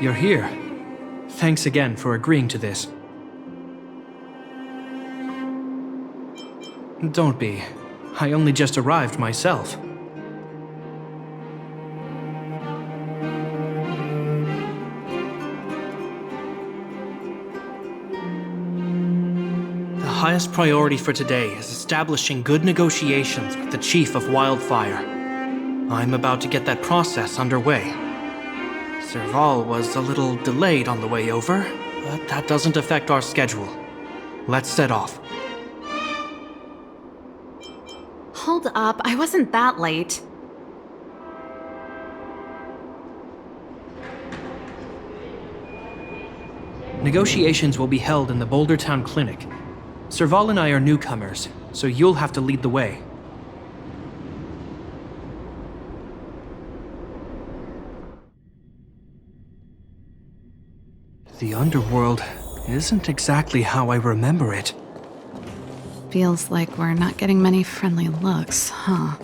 You're here. Thanks again for agreeing to this. Don't be. I only just arrived myself. The highest priority for today is establishing good negotiations with the Chief of Wildfire. I'm about to get that process underway. Serval was a little delayed on the way over, but that doesn't affect our schedule. Let's set off. Hold up, I wasn't that late. Negotiations will be held in the Boulder Town Clinic. Serval and I are newcomers, so you'll have to lead the way. The underworld isn't exactly how I remember it. Feels like we're not getting many friendly looks, huh?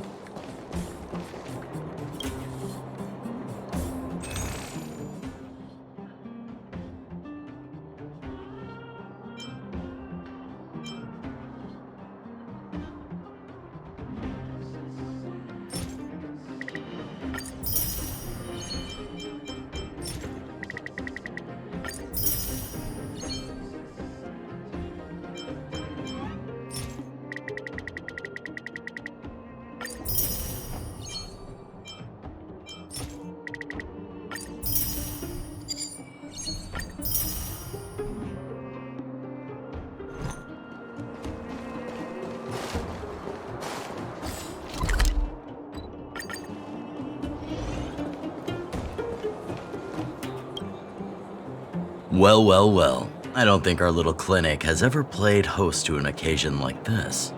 Well, well, well. I don't think our little clinic has ever played host to an occasion like this.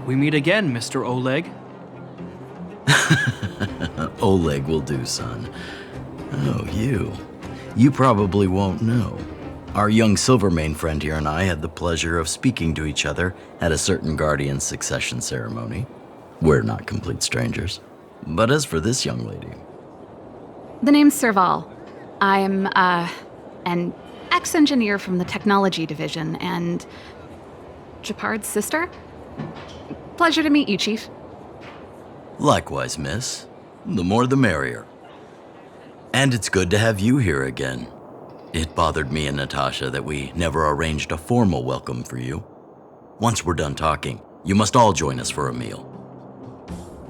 We meet again, Mr. Oleg. Oleg will do, son. Oh, you. You probably won't know. Our young Silvermane friend here and I had the pleasure of speaking to each other at a certain Guardian succession ceremony. We're not complete strangers. But as for this young lady... The name's Serval. I'm, an ex-engineer from the technology division and Japard's sister? Pleasure to meet you, Chief. Likewise, miss. The more the merrier. And it's good to have you here again. It bothered me and Natasha that we never arranged a formal welcome for you. Once we're done talking, you must all join us for a meal.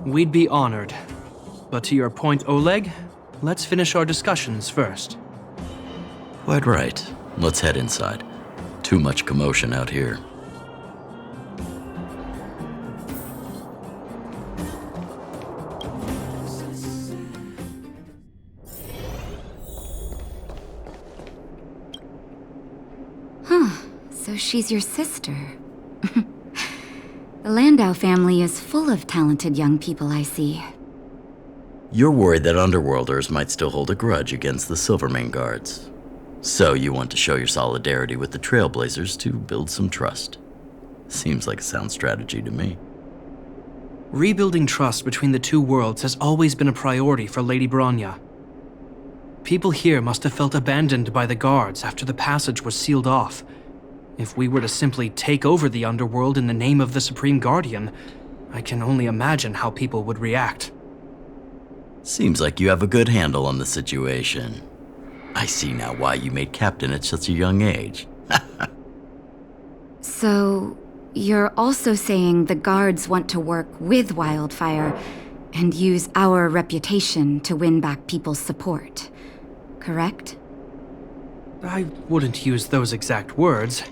We'd be honored. But to your point, Oleg, let's finish our discussions first. Quite right. Let's head inside. Too much commotion out here. So she's your sister. The Landau family is full of talented young people, I see. You're worried that Underworlders might still hold a grudge against the Silvermane guards. So you want to show your solidarity with the Trailblazers to build some trust. Seems like a sound strategy to me. Rebuilding trust between the two worlds has always been a priority for Lady Bronya. People here must have felt abandoned by the guards after the passage was sealed off. If we were to simply take over the underworld in the name of the Supreme Guardian, I can only imagine how people would react. Seems like you have a good handle on the situation. I see now why you made captain at such a young age. So, you're also saying the guards want to work with Wildfire and use our reputation to win back people's support, correct? I wouldn't use those exact words,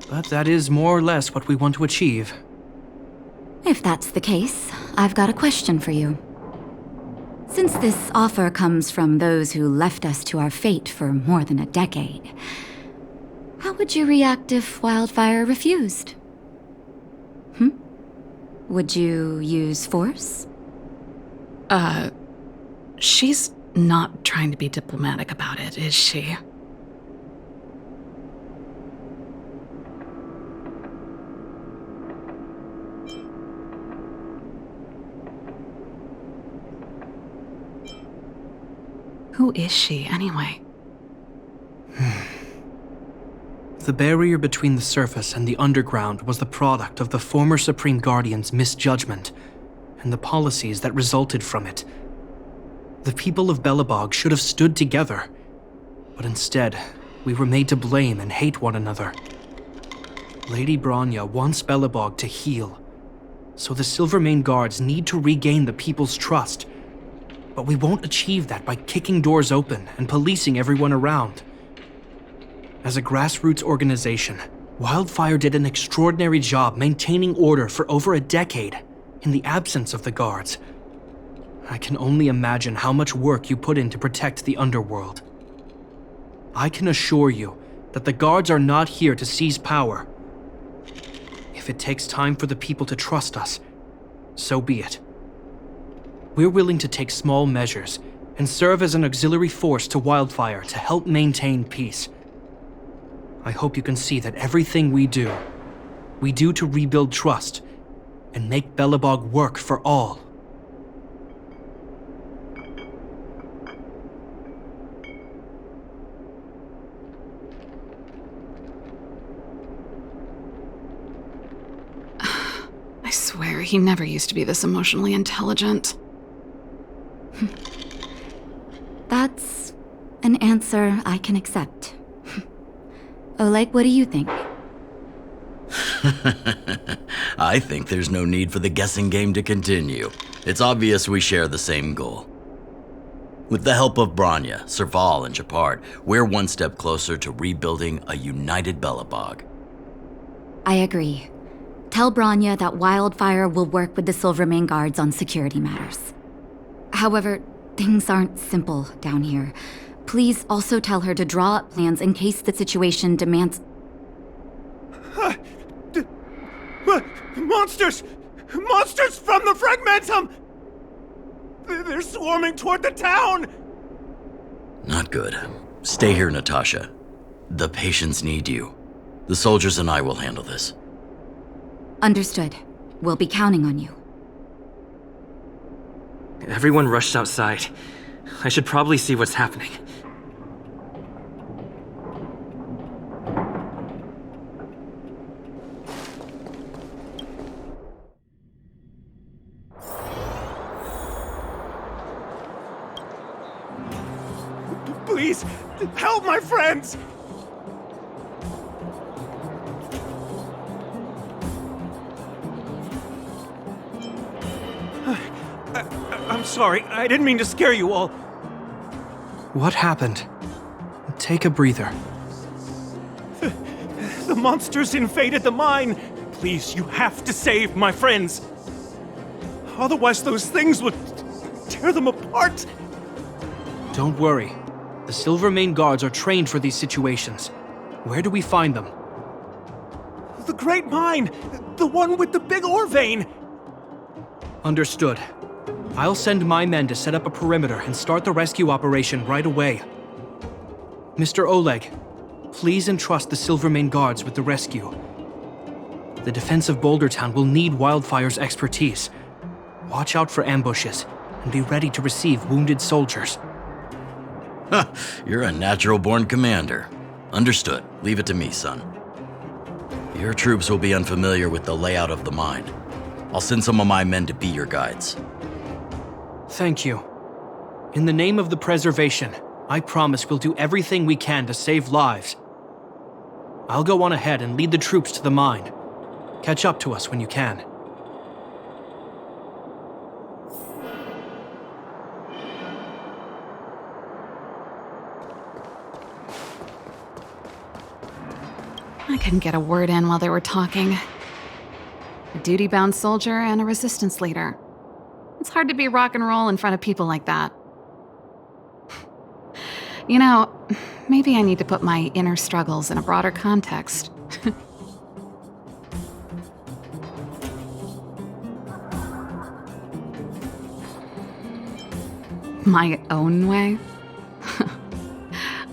but that is more or less what we want to achieve. If that's the case, I've got a question for you. Since this offer comes from those who left us to our fate for more than a decade, how would you react if Wildfire refused? Would you use force? She's not trying to be diplomatic about it, is she? Who is she, anyway? The barrier between the surface and the underground was the product of the former Supreme Guardian's misjudgment and the policies that resulted from it. The people of Belobog should have stood together, but instead, we were made to blame and hate one another. Lady Bronya wants Belobog to heal, so the Silvermane Guards need to regain the people's trust. But we won't achieve that by kicking doors open and policing everyone around. As a grassroots organization, Wildfire did an extraordinary job maintaining order for over a decade in the absence of the Guards. I can only imagine how much work you put in to protect the underworld. I can assure you that the Guards are not here to seize power. If it takes time for the people to trust us, so be it. We're willing to take small measures and serve as an auxiliary force to Wildfire to help maintain peace. I hope you can see that everything we do to rebuild trust and make Belobog work for all. I swear, he never used to be this emotionally intelligent. That's an answer I can accept. Oleg, what do you think? I think there's no need for the guessing game to continue. It's obvious we share the same goal. With the help of Bronya, Serval, and Gepard, we're one step closer to rebuilding a united Belobog. I agree. Tell Bronya that Wildfire will work with the Silvermane Guards on security matters. However, things aren't simple down here. Please also tell her to draw up plans in case the situation demands... Monsters! Monsters from the Fragmentum! They're swarming toward the town! Not good. Stay here, Natasha. The patients need you. The soldiers and I will handle this. Understood. We'll be counting on you. Everyone rushed outside. I should probably see what's happening. Please, help my friends! I'm sorry, I didn't mean to scare you all. What happened? Take a breather. The monsters invaded the mine. Please, you have to save my friends. Otherwise, those things would tear them apart. Don't worry. The Silvermane Guards are trained for these situations. Where do we find them? The Great Mine! The one with the big ore vein! Understood. I'll send my men to set up a perimeter and start the rescue operation right away. Mr. Oleg, please entrust the Silvermane Guards with the rescue. The defense of Boulder Town will need Wildfire's expertise. Watch out for ambushes and be ready to receive wounded soldiers. You're a natural-born commander. Understood. Leave it to me, son. Your troops will be unfamiliar with the layout of the mine. I'll send some of my men to be your guides. Thank you. In the name of the preservation, I promise we'll do everything we can to save lives. I'll go on ahead and lead the troops to the mine. Catch up to us when you can. I couldn't get a word in while they were talking. A duty-bound soldier and a resistance leader. It's hard to be rock and roll in front of people like that. You know, maybe I need to put my inner struggles in a broader context. My own way?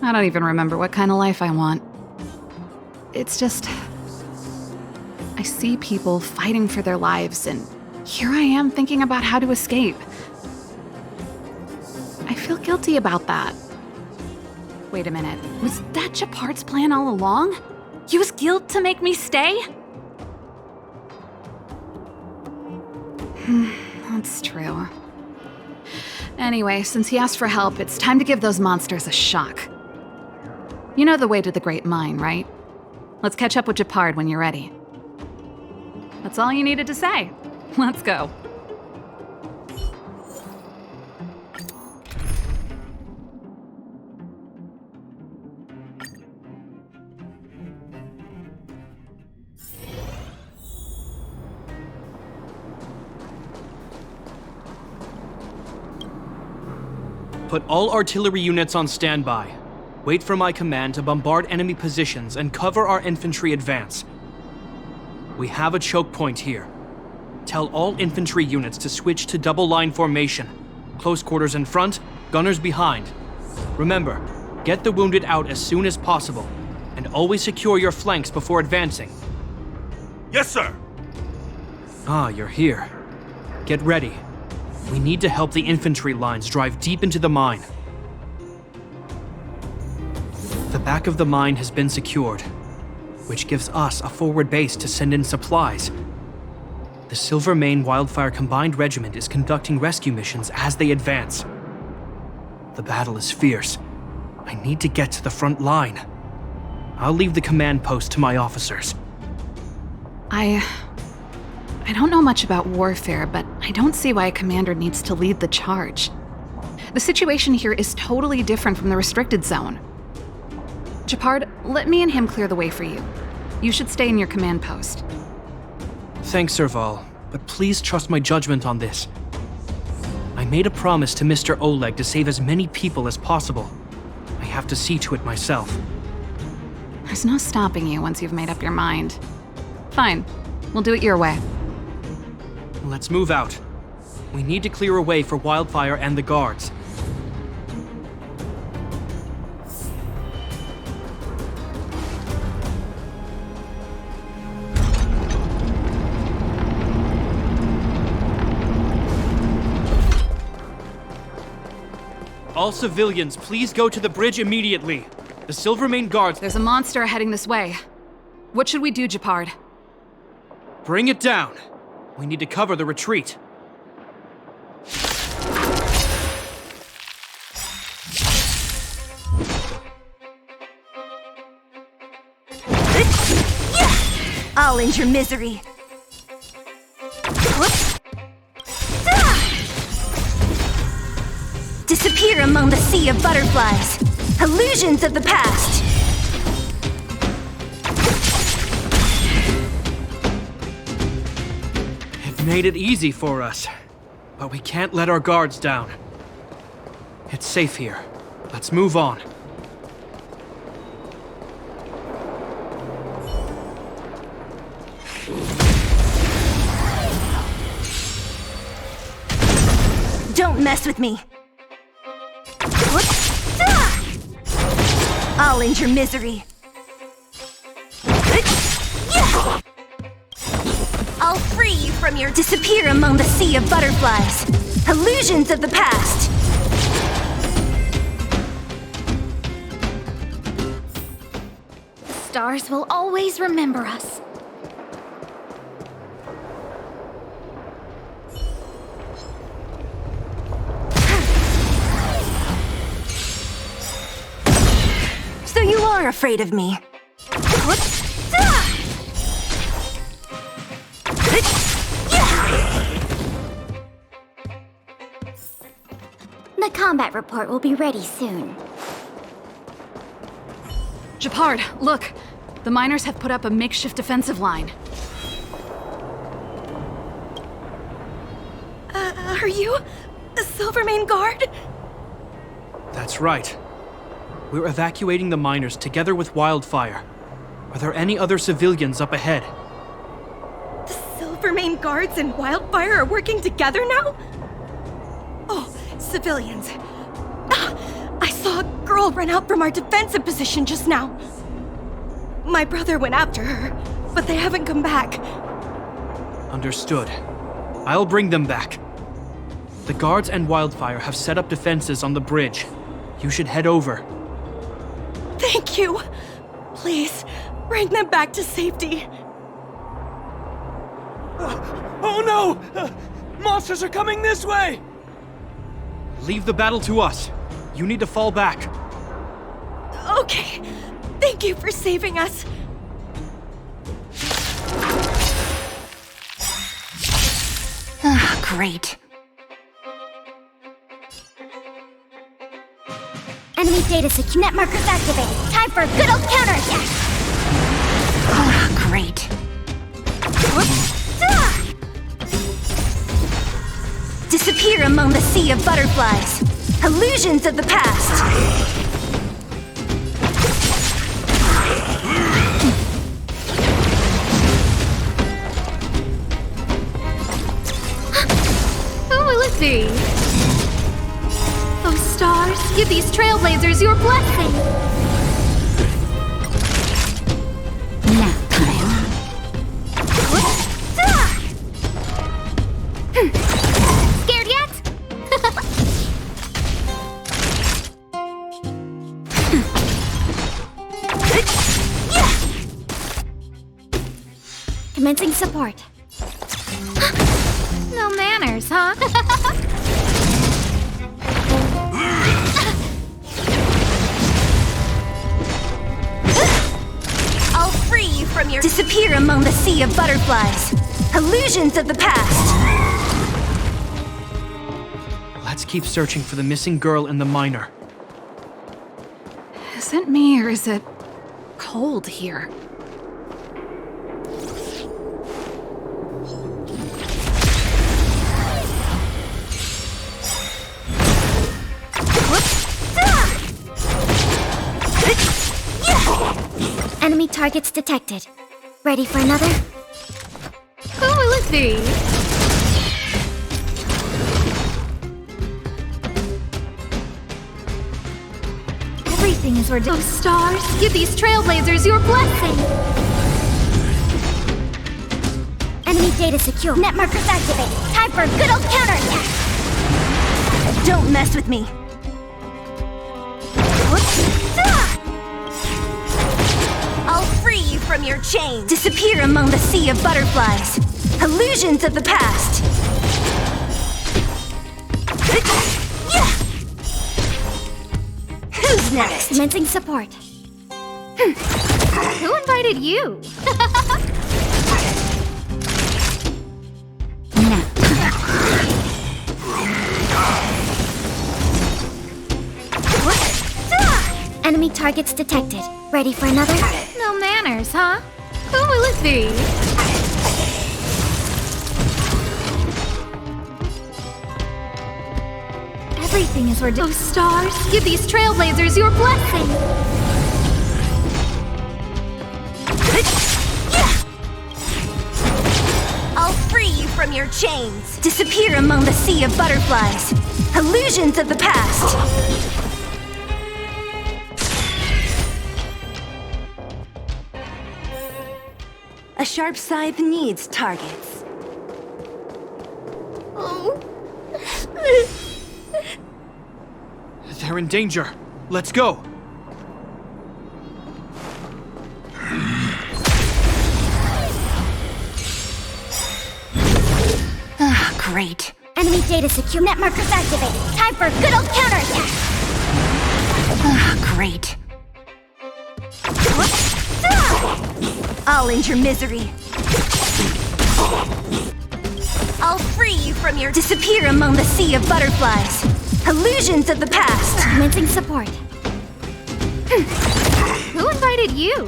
I don't even remember what kind of life I want. It's just... I see people fighting for their lives, and here I am thinking about how to escape. I feel guilty about that. Wait a minute. Was that Gepard's plan all along? Use guilt to make me stay? That's true. Anyway, since he asked for help, it's time to give those monsters a shock. You know the way to the Great Mine, right? Let's catch up with Gepard when you're ready. That's all you needed to say. Let's go. Put all artillery units on standby. Wait for my command to bombard enemy positions and cover our infantry advance. We have a choke point here. Tell all infantry units to switch to double line formation. Close quarters in front, gunners behind. Remember, get the wounded out as soon as possible, and always secure your flanks before advancing. Yes, sir! Ah, you're here. Get ready. We need to help the infantry lines drive deep into the mine. The back of the mine has been secured, which gives us a forward base to send in supplies. The Silvermane Wildfire Combined Regiment is conducting rescue missions as they advance. The battle is fierce. I need to get to the front line. I'll leave the command post to my officers. I don't know much about warfare, but I don't see why a commander needs to lead the charge. The situation here is totally different from the restricted zone. Gepard, let me and him clear the way for you. You should stay in your command post. Thanks, Serval, but please trust my judgment on this. I made a promise to Mr. Oleg to save as many people as possible. I have to see to it myself. There's no stopping you once you've made up your mind. Fine, we'll do it your way. Let's move out. We need to clear a way for Wildfire and the guards. All civilians, please go to the bridge immediately. The Silvermane guards... There's a monster heading this way. What should we do, Gepard? Bring it down. We need to cover the retreat. I'll end your misery. Disappear among the sea of butterflies. Illusions of the past. It made it easy for us, but we can't let our guards down. It's safe here. Let's move on. Don't mess with me. I'll end your misery. I'll free you from your disappear among the sea of butterflies. Illusions of the past. Stars will always remember us. So you are afraid of me. The combat report will be ready soon. Gepard, look! The miners have put up a makeshift defensive line. Are you a Silvermane guard? That's right. We're evacuating the miners together with Wildfire. Are there any other civilians up ahead? The Silvermane guards and Wildfire are working together now? Oh, civilians. I saw a girl run out from our defensive position just now. My brother went after her, but they haven't come back. Understood. I'll bring them back. The guards and Wildfire have set up defenses on the bridge. You should head over. Thank you. Please, bring them back to safety. Oh no! Monsters are coming this way! Leave the battle to us. You need to fall back. Okay. Thank you for saving us. Ah, great. Enemy data secure. Net markers activated. Time for a good old counterattack. Ah, great. Disappear among the sea of butterflies. Illusions of the past. Who will it be? Oh, stars, give these trailblazers your blessing! Nap time. Scared yet? Commencing support. No manners, huh? I'll free you from your... Disappear among the sea of butterflies. Illusions of the past. Let's keep searching for the missing girl and the miner. Is it me or is it cold here? Enemy targets detected. Ready for another? Who will it be? Everything is Oh, stars, give these trailblazers your blessing! Enemy data secure. Net markers activated. Time for a good old counterattack. Don't mess with me. I'll free you from your chains. Disappear among the sea of butterflies. Illusions of the past. Who's next? Commencing support. Who invited you? Nap time. Enemy targets detected. Ready for another? No manners, huh? Who will it be? Everything is Oh, stars, give these trailblazers your blessing! I'll free you from your chains. Disappear among the sea of butterflies. Illusions of the past. A sharp scythe needs targets. Oh. They're in danger. Let's go. Ah, great. Enemy data secure. Net markers activated. Time for a good old counterattack. Ah, great. I'll end your misery. I'll free you from your... Disappear among the sea of butterflies. Illusions of the past. Commencing support. Who invited you?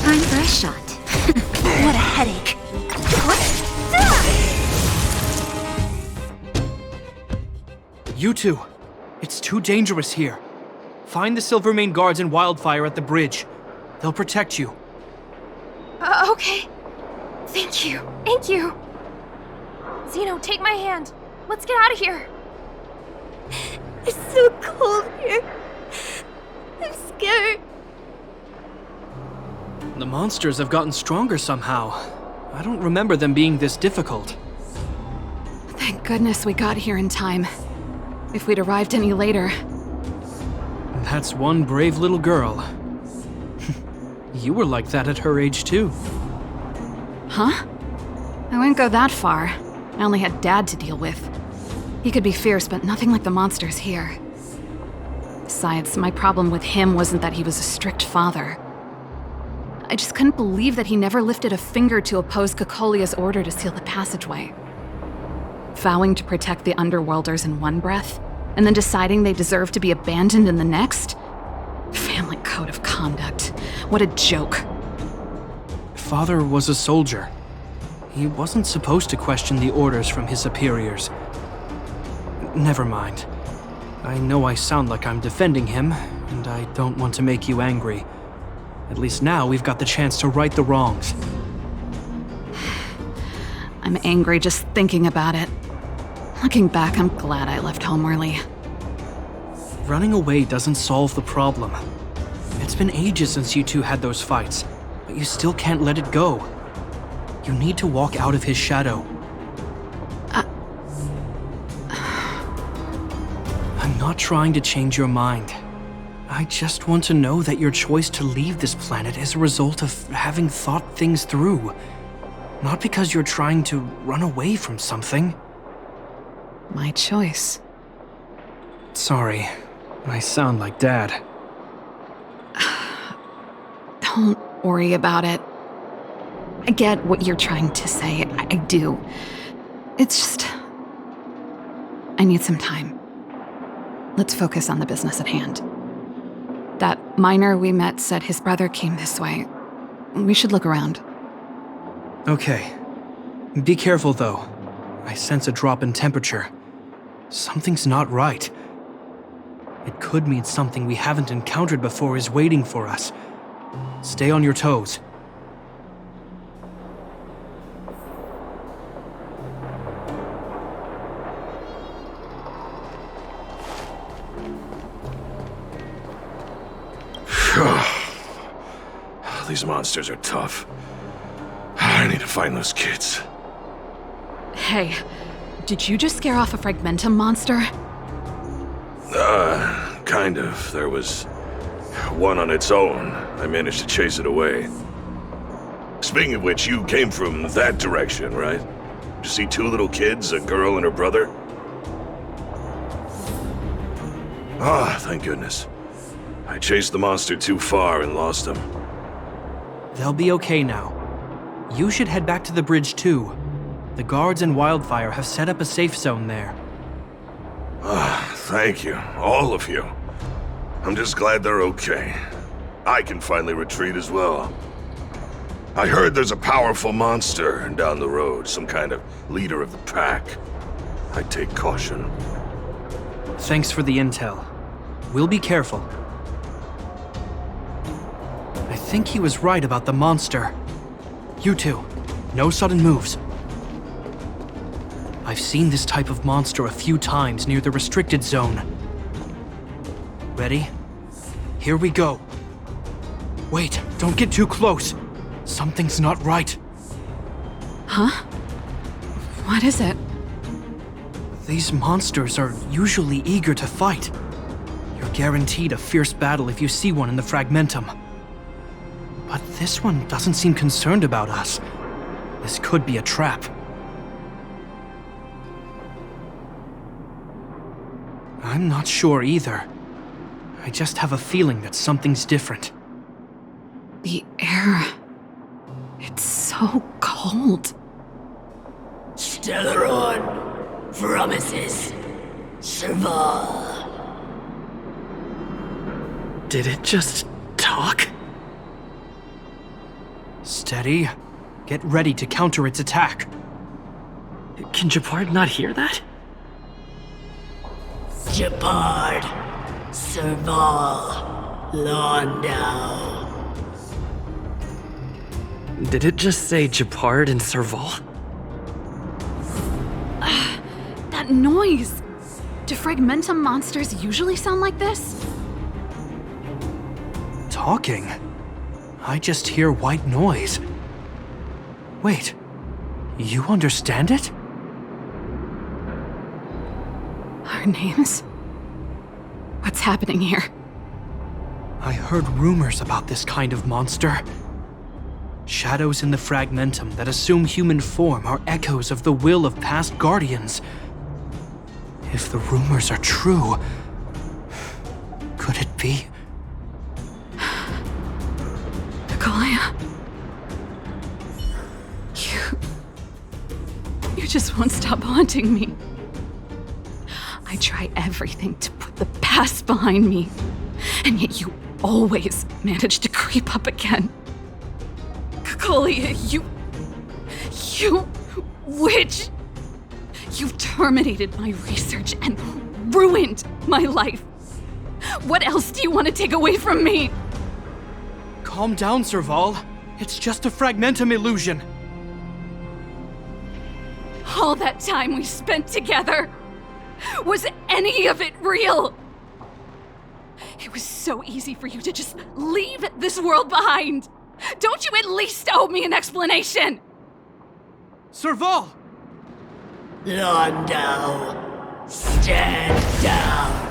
Time for a shot. What a headache. You two. It's too dangerous here. Find the Silvermane guards and Wildfire at the bridge. They'll protect you. Okay. Thank you. Thank you. Zeno, take my hand. Let's get out of here. It's so cold here. I'm scared. The monsters have gotten stronger somehow. I don't remember them being this difficult. Thank goodness we got here in time. If we'd arrived any later... That's one brave little girl. You were like that at her age, too. Huh? I wouldn't go that far. I only had Dad to deal with. He could be fierce, but nothing like the monsters here. Besides, my problem with him wasn't that he was a strict father. I just couldn't believe that he never lifted a finger to oppose Cocolia's order to seal the passageway. Vowing to protect the Underworlders in one breath, and then deciding they deserve to be abandoned in the next? Family code of conduct. What a joke. Father was a soldier. He wasn't supposed to question the orders from his superiors. Never mind. I know I sound like I'm defending him, and I don't want to make you angry. At least now we've got the chance to right the wrongs. I'm angry just thinking about it. Looking back, I'm glad I left home early. Running away doesn't solve the problem. It's been ages since you two had those fights, but you still can't let it go. You need to walk out of his shadow. I'm not trying to change your mind. I just want to know that your choice to leave this planet is a result of having thought things through. Not because you're trying to run away from something. My choice. Sorry, I sound like Dad. Don't worry about it. I get what you're trying to say. I do. It's just... I need some time. Let's focus on the business at hand. That miner we met said his brother came this way. We should look around. Okay. Be careful, though. I sense a drop in temperature. Something's not right. It could mean something we haven't encountered before is waiting for us. Stay on your toes. These monsters are tough. I need to find those kids. Hey, did you just scare off a Fragmentum monster? Kind of. There was one on its own. I managed to chase it away. Speaking of which, you came from that direction, right? Did you see two little kids, a girl and her brother? Ah, thank goodness. I chased the monster too far and lost him. They'll be okay now. You should head back to the bridge, too. The guards and Wildfire have set up a safe zone there. Ah, thank you, all of you. I'm just glad they're okay. I can finally retreat as well. I heard there's a powerful monster down the road, some kind of leader of the pack. I'd take caution. Thanks for the intel. We'll be careful. I think he was right about the monster. You two, no sudden moves. I've seen this type of monster a few times near the restricted zone. Ready? Here we go. Wait, don't get too close. Something's not right. Huh? What is it? These monsters are usually eager to fight. You're guaranteed a fierce battle if you see one in the Fragmentum. But this one doesn't seem concerned about us. This could be a trap. I'm not sure either. I just have a feeling that something's different. The air... It's so cold. Stellaron promises Serval. Did it just talk? Steady. Get ready to counter its attack. Can Gepard not hear that? Gepard, Serval, Londau. Did it just say Gepard and Serval? That noise! Do Fragmentum monsters usually sound like this? Talking? I just hear white noise. Wait, You understand it? Our names? What's happening here? I heard rumors about this kind of monster. Shadows in the fragmentum that assume human form are echoes of the will of past guardians. If the rumors are true, could it be? Cocolia? You just won't stop haunting me. I try everything to put the past behind me, and yet you always manage to creep up again. Cocolia, you witch! You've terminated my research and ruined my life. What else do you want to take away from me? Calm down, Serval. It's just a fragmentum illusion. All that time we spent together, was any of it real? It was so easy for you to just leave this world behind. Don't you at least owe me an explanation? Serval! Londo, stand down.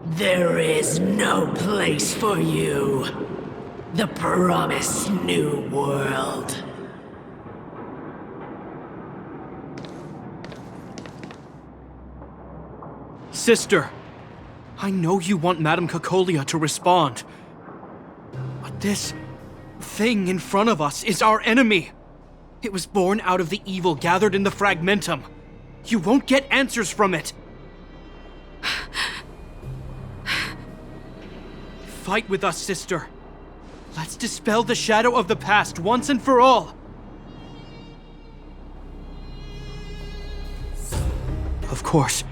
There is no place for you. The promised new world. Sister, I know you want Madame Cocolia to respond. But this thing in front of us is our enemy. It was born out of the evil gathered in the fragmentum. You won't get answers from it. Fight with us, sister. Let's dispel the shadow of the past once and for all. Of course,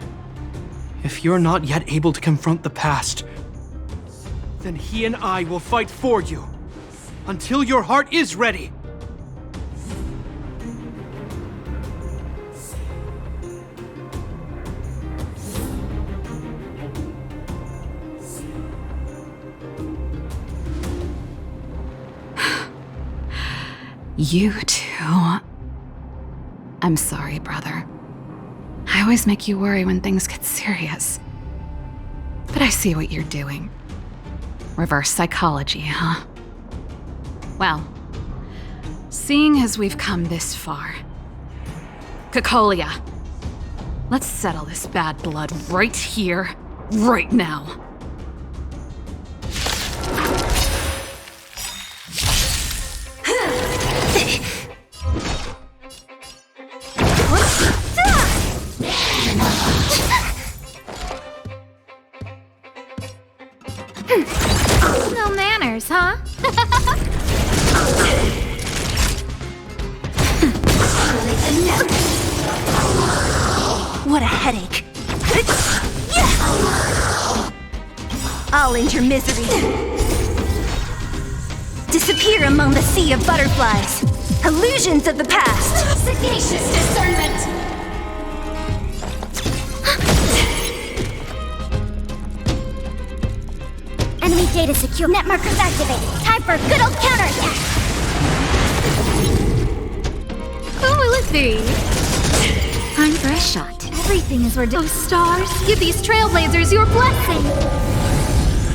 if you're not yet able to confront the past, then he and I will fight for you until your heart is ready. You too. I'm sorry, brother. I always make you worry when things get serious. But I see what you're doing. Reverse psychology, huh? Well, seeing as we've come this far, Cocolia, let's settle this bad blood right here, right now. No manners, huh? What a headache. I'll end your misery. Disappear among the sea of butterflies. Illusions of the past. Sagacious discernment! Enemy data secure. Net markers activated. Time for a good old counterattack. Who will it be? Time for a shot. Everything is where Oh, stars, give these trailblazers your blessing!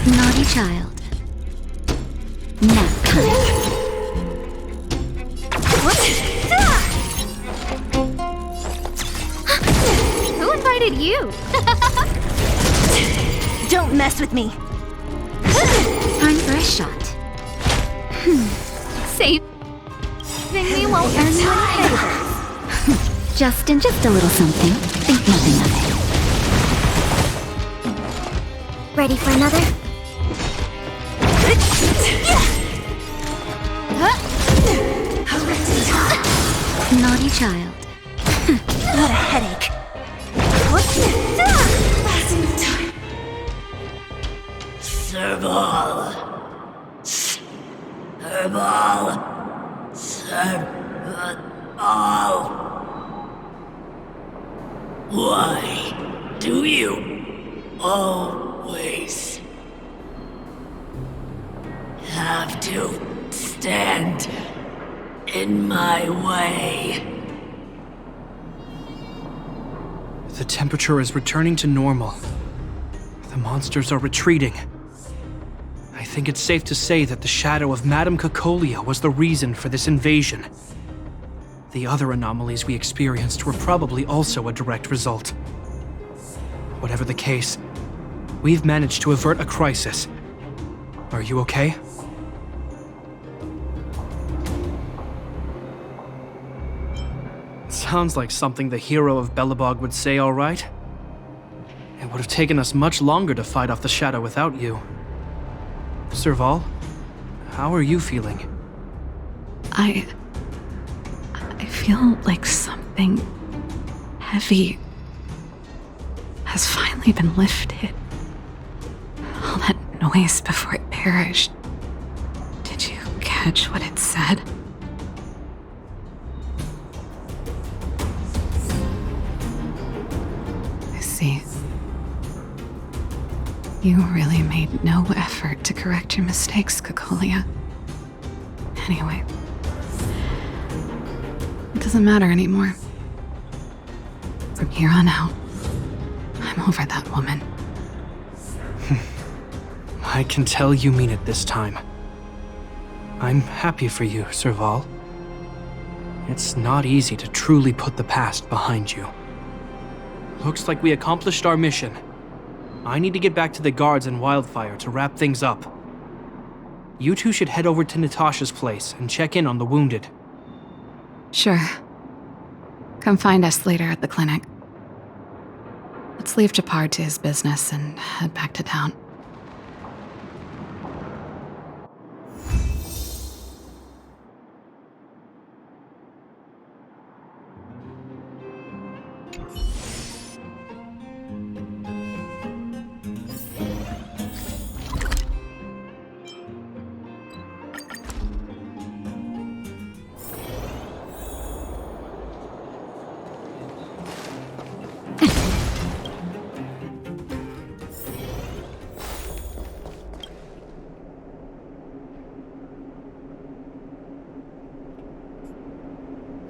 naughty child. Nap time. Who invited you? Don't mess with me. Time for a shot. Saving me won't Earn you any favors. Just a little something. Think nothing of it. Ready for another? Naughty child. What a headache. Serval. Serval. Serval. Why do you always have to stand in my way. The temperature is returning to normal. The monsters are retreating. I think it's safe to say that the shadow of Madame Cocolia was the reason for this invasion. The other anomalies we experienced were probably also a direct result. Whatever the case, we've managed to avert a crisis. Are you okay? Sounds like something the hero of Belobog would say, all right? It would have taken us much longer to fight off the shadow without you. Serval, how are you feeling? I feel like something heavy has finally been lifted. All that noise before it perished. Did you catch what it said? I see. You really made no effort to correct your mistakes, Cocolia. Anyway, it doesn't matter anymore. From here on out, I'm over that woman. I can tell you mean it this time. I'm happy for you, Serval. It's not easy to truly put the past behind you. Looks like we accomplished our mission. I need to get back to the guards and Wildfire to wrap things up. You two should head over to Natasha's place and check in on the wounded. Sure. Come find us later at the clinic. Let's leave Japard to his business and head back to town.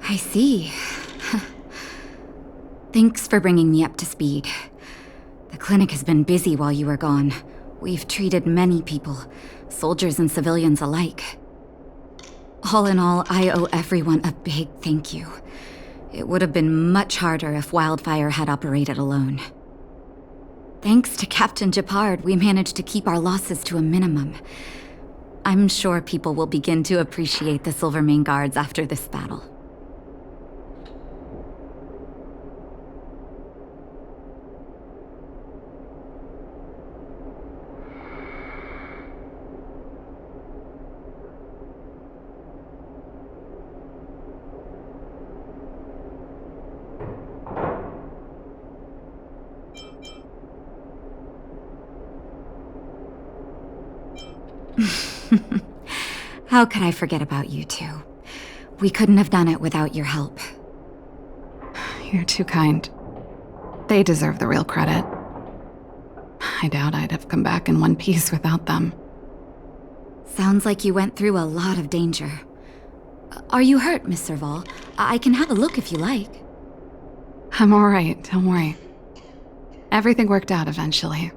I see. Thanks for bringing me up to speed. The clinic has been busy while you were gone. We've treated many people, soldiers and civilians alike. All in all, I owe everyone a big thank you. It would have been much harder if Wildfire had operated alone. Thanks to Captain Japard, we managed to keep our losses to a minimum. I'm sure people will begin to appreciate the Silvermane Guards after this battle. How could I forget about you two? We couldn't have done it without your help. You're too kind. They deserve the real credit. I doubt I'd have come back in one piece without them. Sounds like you went through a lot of danger. Are you hurt, Miss Serval? I can have a look if you like. I'm alright, don't worry. Everything worked out eventually.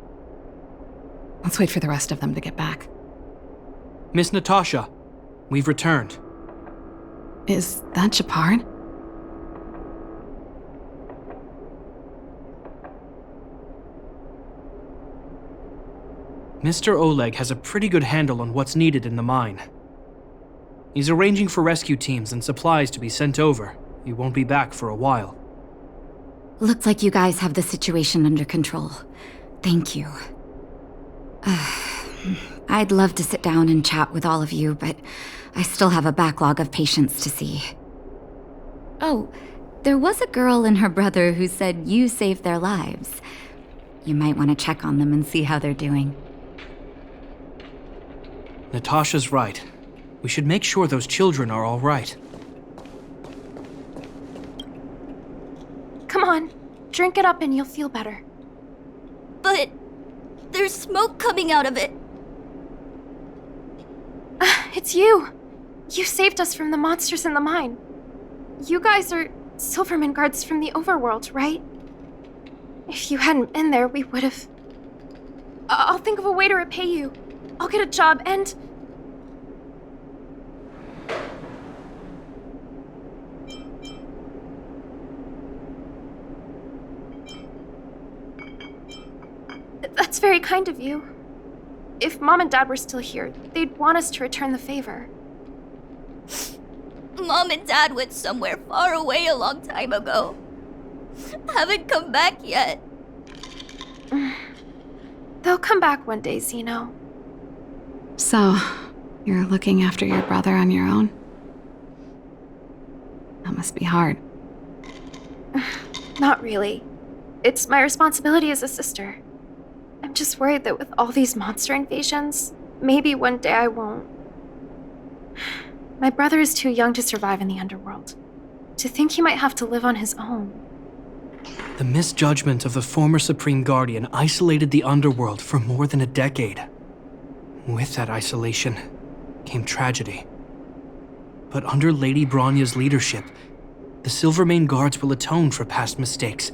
Let's wait for the rest of them to get back. Miss Natasha, we've returned. Is that Japard? Mr. Oleg has a pretty good handle on what's needed in the mine. He's arranging for rescue teams and supplies to be sent over. He won't be back for a while. Looks like you guys have the situation under control. Thank you. I'd love to sit down and chat with all of you, but I still have a backlog of patients to see. Oh, there was a girl and her brother who said you saved their lives. You might want to check on them and see how they're doing. Natasha's right. We should make sure those children are all right. Come on, drink it up and you'll feel better. But there's smoke coming out of it. It's you. You saved us from the monsters in the mine. You guys are Silverman guards from the overworld, right? If you hadn't been there, we would have... I'll think of a way to repay you. I'll get a job and... That's very kind of you. If Mom and Dad were still here, they'd want us to return the favor. Mom and Dad went somewhere far away a long time ago. Haven't come back yet. They'll come back one day, Zeno. So, you're looking after your brother on your own? That must be hard. Not really. It's my responsibility as a sister. I'm just worried that with all these monster invasions, maybe one day I won't. My brother is too young to survive in the underworld. To think he might have to live on his own. The misjudgment of the former Supreme Guardian isolated the underworld for more than a decade. With that isolation came tragedy. But under Lady Bronya's leadership, the Silvermane Guards will atone for past mistakes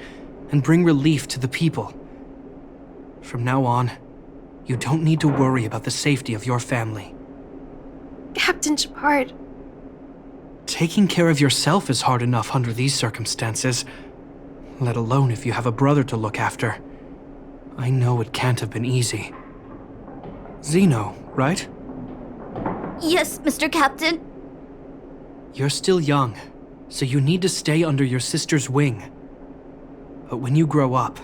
and bring relief to the people. From now on, you don't need to worry about the safety of your family. Captain Gepard. Taking care of yourself is hard enough under these circumstances, let alone if you have a brother to look after. I know it can't have been easy. Zeno, right? Yes, Mr. Captain. You're still young, so you need to stay under your sister's wing. But when you grow up,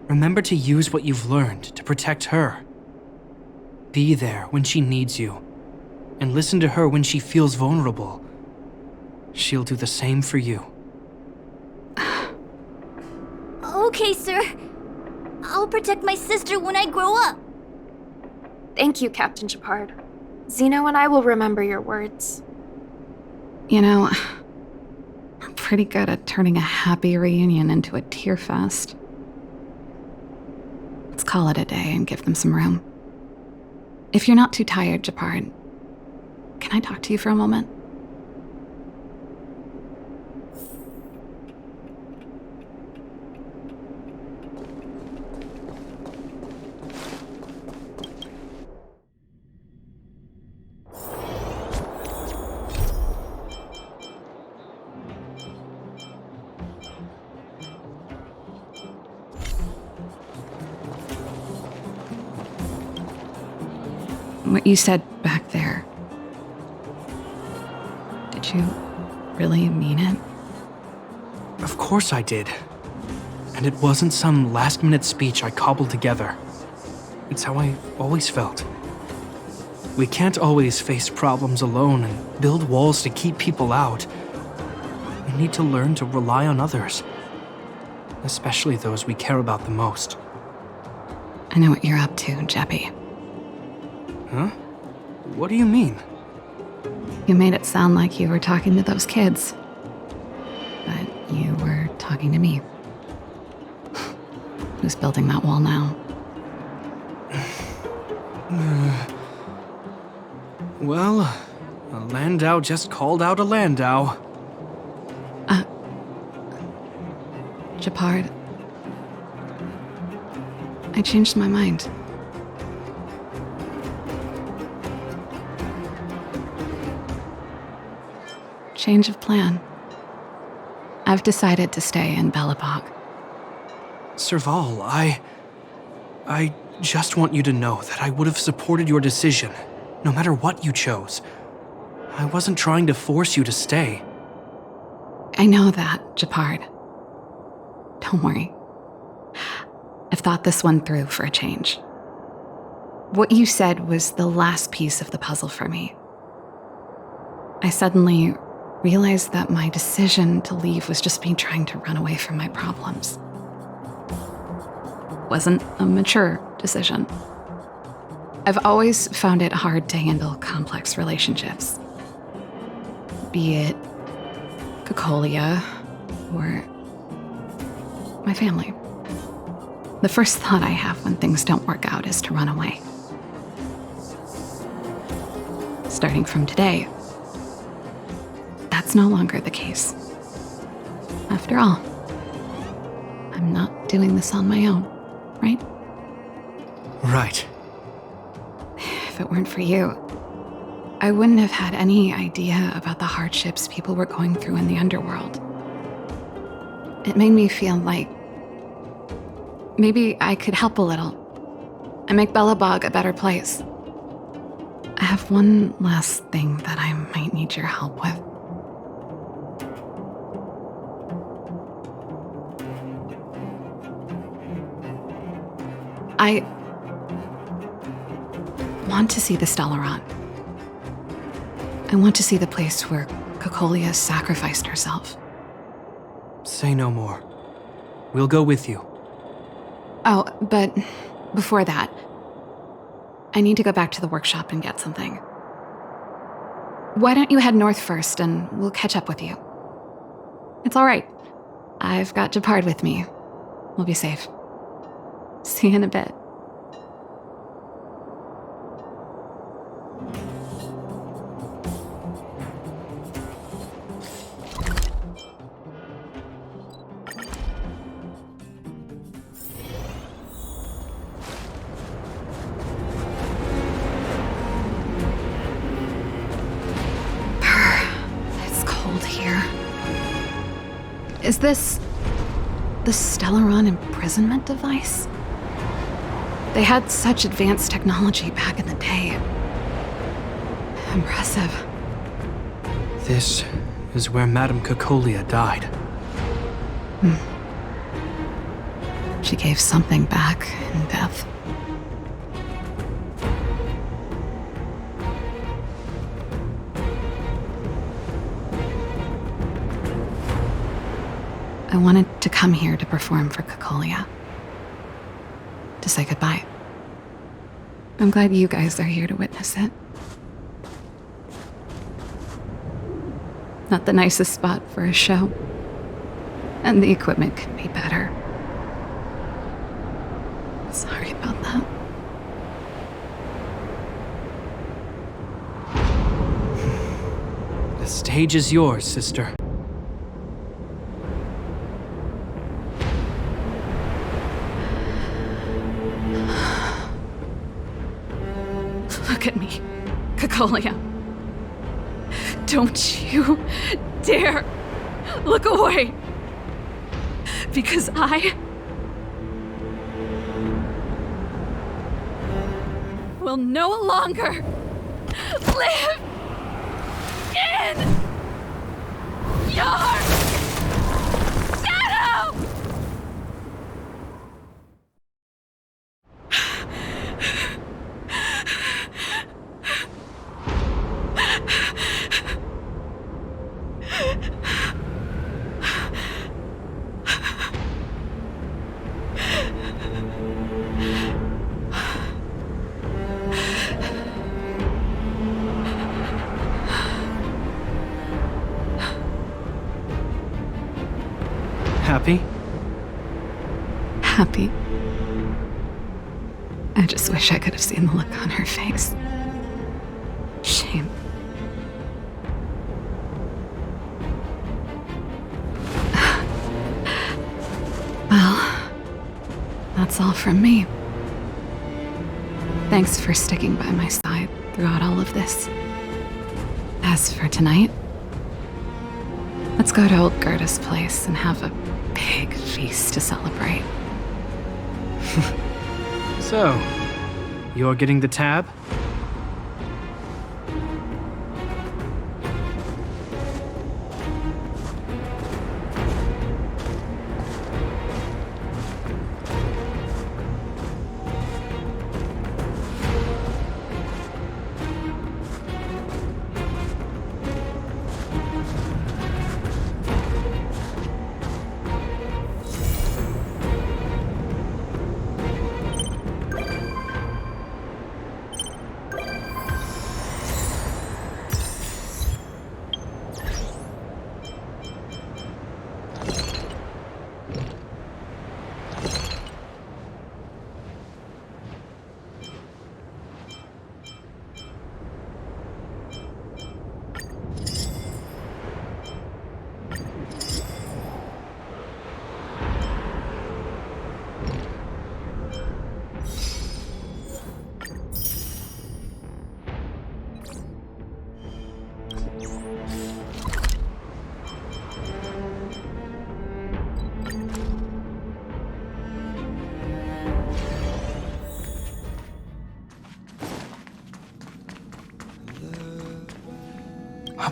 remember to use what you've learned to protect her. Be there when she needs you, and listen to her when she feels vulnerable. She'll do the same for you. Okay, sir. I'll protect my sister when I grow up. Thank you, Captain Gepard. Zeno and I will remember your words. You know, I'm pretty good at turning a happy reunion into a tear fest. Let's call it a day and give them some room. If you're not too tired, Gepard, can I talk to you for a moment? What you said back there, did you really mean it? Of course I did. And it wasn't some last-minute speech I cobbled together. It's how I always felt. We can't always face problems alone and build walls to keep people out. We need to learn to rely on others, especially those we care about the most. I know what you're up to, Jeppy. Huh? What do you mean? You made it sound like you were talking to those kids. But you were talking to me. Who's building that wall now? Well, a Landau just called out a Landau. Gepard. I changed my mind. Change of plan. I've decided to stay in Belobog. Serval, I just want you to know that I would have supported your decision, no matter what you chose. I wasn't trying to force you to stay. I know that, Gepard. Don't worry. I've thought this one through for a change. What you said was the last piece of the puzzle for me. I suddenly realized that my decision to leave was just me trying to run away from my problems. Wasn't a mature decision. I've always found it hard to handle complex relationships. Be it Cocolia or my family. The first thought I have when things don't work out is to run away. Starting from today, That's no longer the case. After all, I'm not doing this on my own, right? Right. If it weren't for you, I wouldn't have had any idea about the hardships people were going through in the underworld. It made me feel like maybe I could help a little and make Belobog a better place. I have one last thing that I might need your help with. I want to see the Stellaron. I want to see the place where Cocolia sacrificed herself. Say no more. We'll go with you. Oh, but before that, I need to go back to the workshop and get something. Why don't you head north first and we'll catch up with you? It's all right. I've got Gepard with me. We'll be safe. See you in a bit. It's cold here. Is this the Stellaron imprisonment device? They had such advanced technology back in the day. Impressive. This is where Madame Cocolia died. She gave something back in death. I wanted to come here to perform for Cocolia. To say goodbye. I'm glad you guys are here to witness it. Not the nicest spot for a show. And the equipment could be better. Sorry about that. The stage is yours, sister. Look at me, Cocolia. Don't you dare look away. Because I will no longer live in your shadow! Happy? Happy. I just wish I could have seen the look on her face. Shame. Well, that's all from me. Thanks for sticking by my side throughout all of this. As for tonight, let's go to old Gerda's place and have a big feast to celebrate. So, you're getting the tab?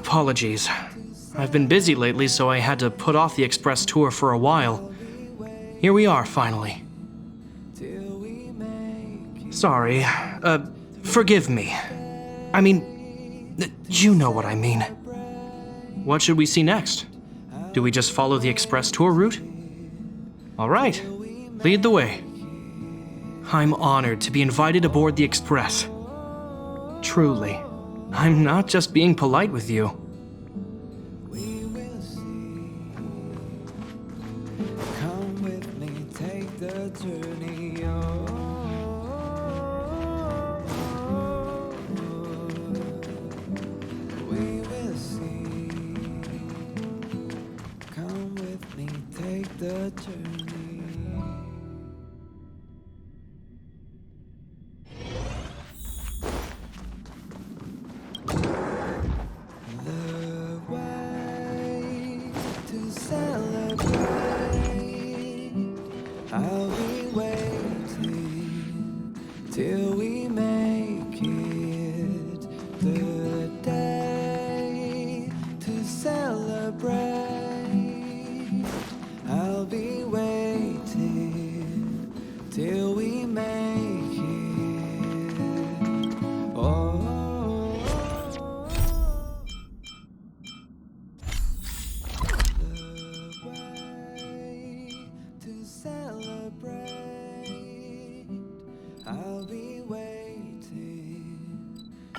Apologies. I've been busy lately, so I had to put off the express tour for a while. Here we are, finally. Sorry. Forgive me. I mean, you know what I mean. What should we see next? Do we just follow the express tour route? All right, lead the way. I'm honored to be invited aboard the express. Truly, I'm not just being polite with you. Come with me, take the journey on. We will see. Come with me, take the journey. The way to celebrate. I'll be waiting till we make it the day to celebrate. I'll be waiting till we make it. Oh. To celebrate, I'll be waiting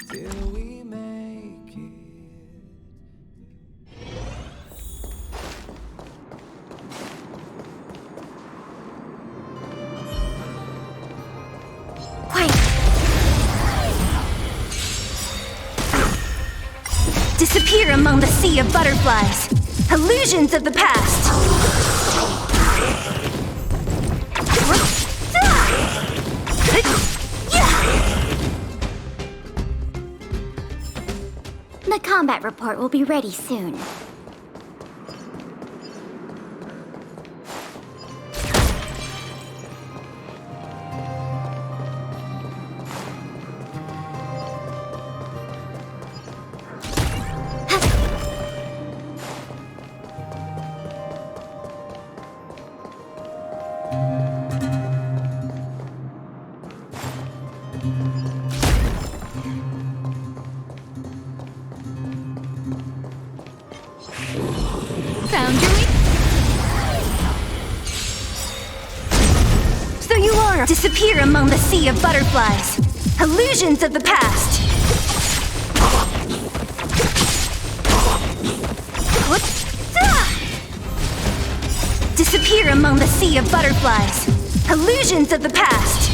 till we make it. Quiet! Disappear among the sea of butterflies. Illusions of the past. The combat report will be ready soon. Found your weak. So you are. Disappear among the sea of butterflies. Illusions of the past. Disappear among the sea of butterflies. Illusions of the past.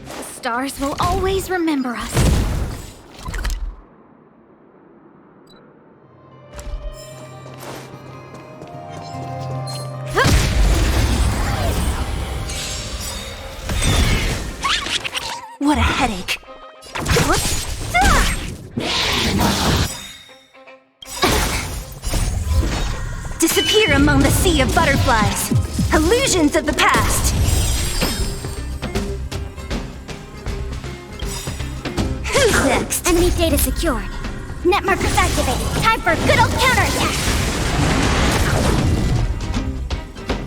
The stars will always remember us. What a headache. Disappear among the sea of butterflies. Illusions of the past. Who's next? Enemy data secured. Net markers activated. Time for a good old counterattack.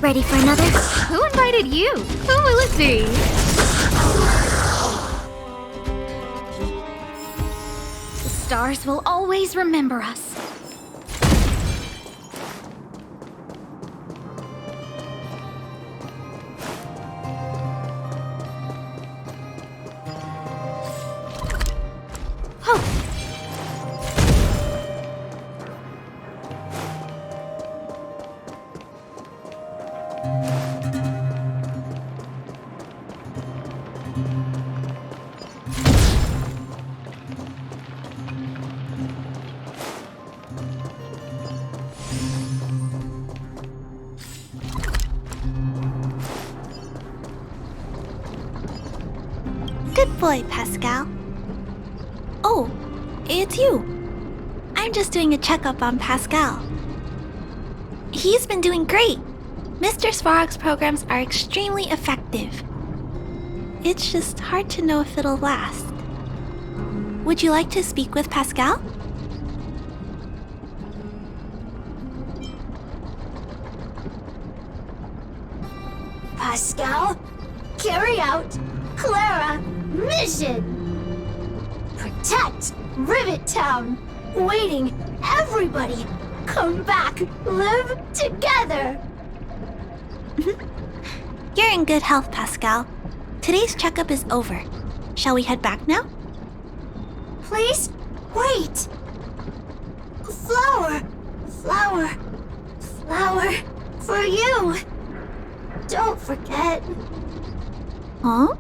Ready for another? Who invited you? Who will it be? The stars will always remember us. Good boy, Pascal. Oh, it's you. I'm just doing a checkup on Pascal. He's been doing great. Mr. Svarog's programs are extremely effective. It's just hard to know if it'll last. Would you like to speak with Pascal? Pascal, carry out Clara mission. Protect Rivet Town. Waiting, everybody. Come back, live together. You're in good health, Pascal. Today's checkup is over. Shall we head back now? Please, wait. Flower, flower, flower for you. Don't forget. Huh?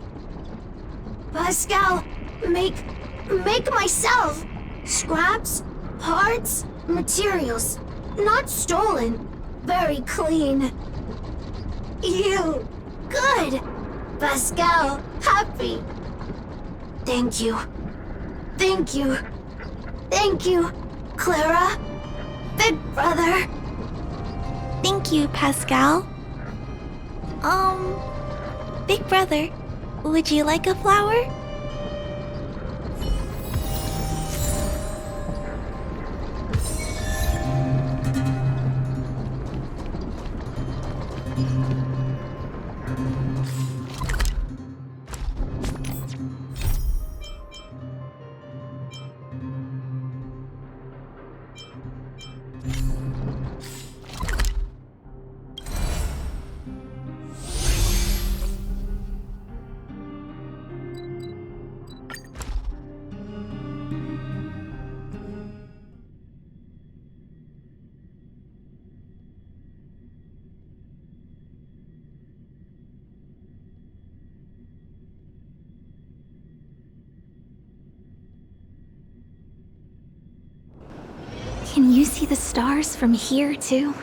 Pascal, make myself. Scraps, parts, materials. Not stolen. Very clean. You. Good. Pascal, happy. Thank you. Thank you. Thank you, Clara. Big brother. Thank you, Pascal. Big brother, would you like a flower? Can you see the stars from here, too?